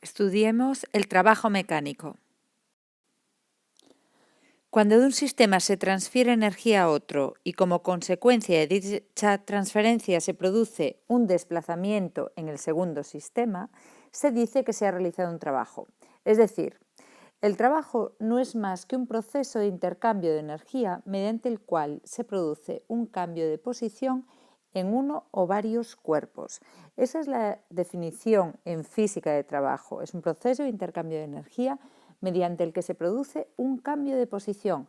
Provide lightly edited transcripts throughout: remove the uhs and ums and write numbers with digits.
Estudiemos el trabajo mecánico. Cuando de un sistema se transfiere energía a otro y como consecuencia de dicha transferencia se produce un desplazamiento en el segundo sistema, se dice que se ha realizado un trabajo. Es decir, el trabajo no es más que un proceso de intercambio de energía mediante el cual se produce un cambio de posición en uno o varios cuerpos. Esa es la definición en física de trabajo. Es un proceso de intercambio de energía mediante el que se produce un cambio de posición.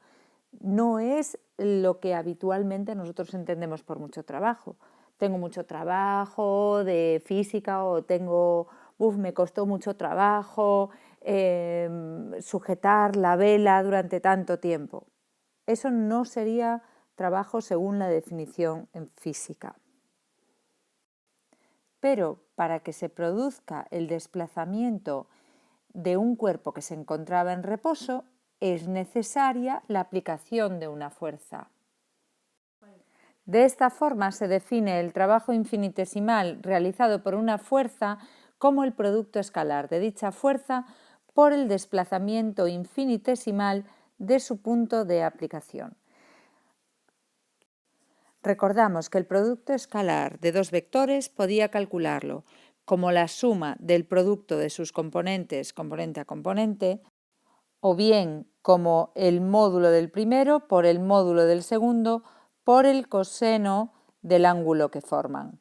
No es lo que habitualmente nosotros entendemos por mucho trabajo. Tengo mucho trabajo de física o me costó mucho trabajo sujetar la vela durante tanto tiempo. Eso no sería trabajo según la definición en física. Pero para que se produzca el desplazamiento de un cuerpo que se encontraba en reposo, es necesaria la aplicación de una fuerza. De esta forma se define el trabajo infinitesimal realizado por una fuerza como el producto escalar de dicha fuerza por el desplazamiento infinitesimal de su punto de aplicación. Recordamos que el producto escalar de dos vectores podía calcularlo como la suma del producto de sus componentes, componente a componente, o bien como el módulo del primero por el módulo del segundo por el coseno del ángulo que forman.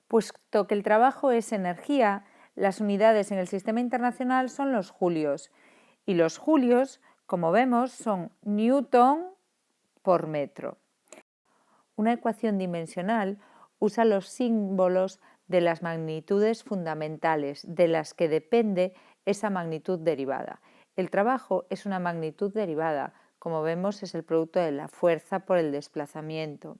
Puesto que el trabajo es energía, las unidades en el sistema internacional son los julios, y los julios, como vemos, son newton por metro. Una ecuación dimensional usa los símbolos de las magnitudes fundamentales de las que depende esa magnitud derivada. El trabajo es una magnitud derivada, como vemos es el producto de la fuerza por el desplazamiento.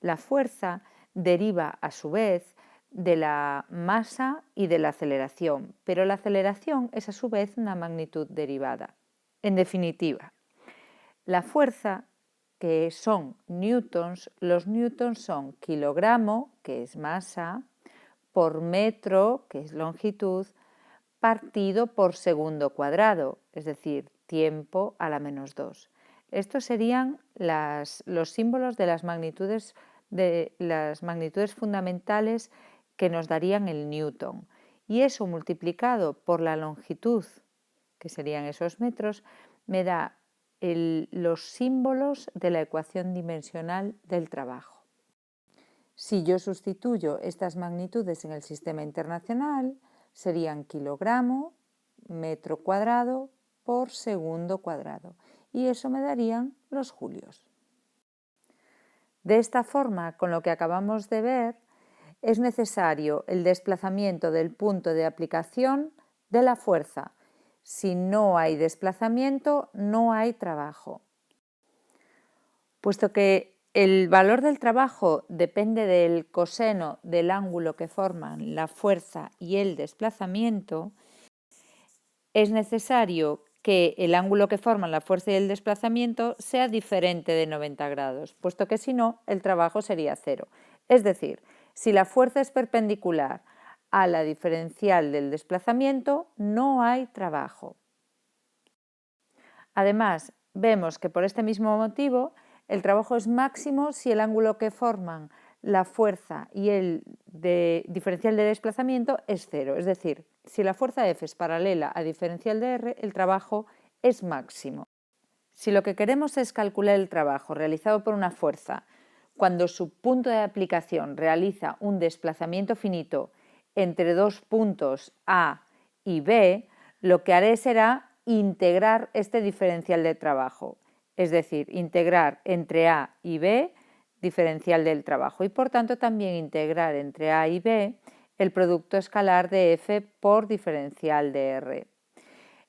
La fuerza deriva a su vez de la masa y de la aceleración, pero la aceleración es a su vez una magnitud derivada. En definitiva, la fuerza, que son newtons, los newtons son kilogramo, que es masa, por metro, que es longitud, partido por segundo cuadrado, es decir, tiempo a la menos 2. Estos serían los símbolos de las magnitudes fundamentales que nos darían el newton. Y eso multiplicado por la longitud, que serían esos metros, me da los símbolos de la ecuación dimensional del trabajo. Si yo sustituyo estas magnitudes en el sistema internacional, serían kilogramo, metro cuadrado por segundo cuadrado, y eso me darían los julios. De esta forma, con lo que acabamos de ver, es necesario el desplazamiento del punto de aplicación de la fuerza. Si no hay desplazamiento, no hay trabajo. Puesto que el valor del trabajo depende del coseno del ángulo que forman la fuerza y el desplazamiento, es necesario que el ángulo que forman la fuerza y el desplazamiento sea diferente de 90 grados, puesto que si no, el trabajo sería cero. Es decir, si la fuerza es perpendicular a la diferencial del desplazamiento, no hay trabajo. Además, vemos que por este mismo motivo, el trabajo es máximo si el ángulo que forman la fuerza y el diferencial de desplazamiento es cero. Es decir, si la fuerza F es paralela a diferencial de R, el trabajo es máximo. Si lo que queremos es calcular el trabajo realizado por una fuerza cuando su punto de aplicación realiza un desplazamiento finito entre dos puntos A y B, lo que haré será integrar este diferencial de trabajo, es decir, integrar entre A y B diferencial del trabajo y por tanto también integrar entre A y B el producto escalar de F por diferencial de R.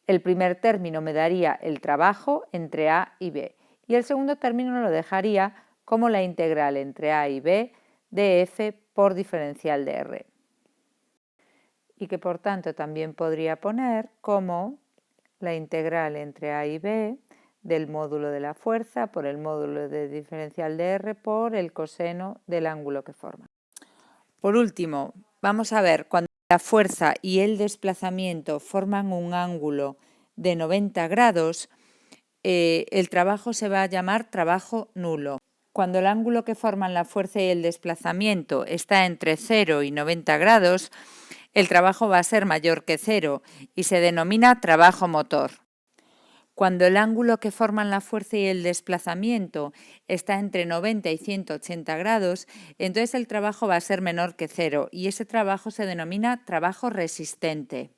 El primer término me daría el trabajo entre A y B y el segundo término lo dejaría como la integral entre A y B de F por diferencial de R. Y que por tanto también podría poner como la integral entre A y B del módulo de la fuerza por el módulo de diferencial de R por el coseno del ángulo que forma. Por último, vamos a ver cuando la fuerza y el desplazamiento forman un ángulo de 90 grados, el trabajo se va a llamar trabajo nulo. Cuando el ángulo que forman la fuerza y el desplazamiento está entre 0 y 90 grados, el trabajo va a ser mayor que 0 y se denomina trabajo motor. Cuando el ángulo que forman la fuerza y el desplazamiento está entre 90 y 180 grados, entonces el trabajo va a ser menor que 0 y ese trabajo se denomina trabajo resistente.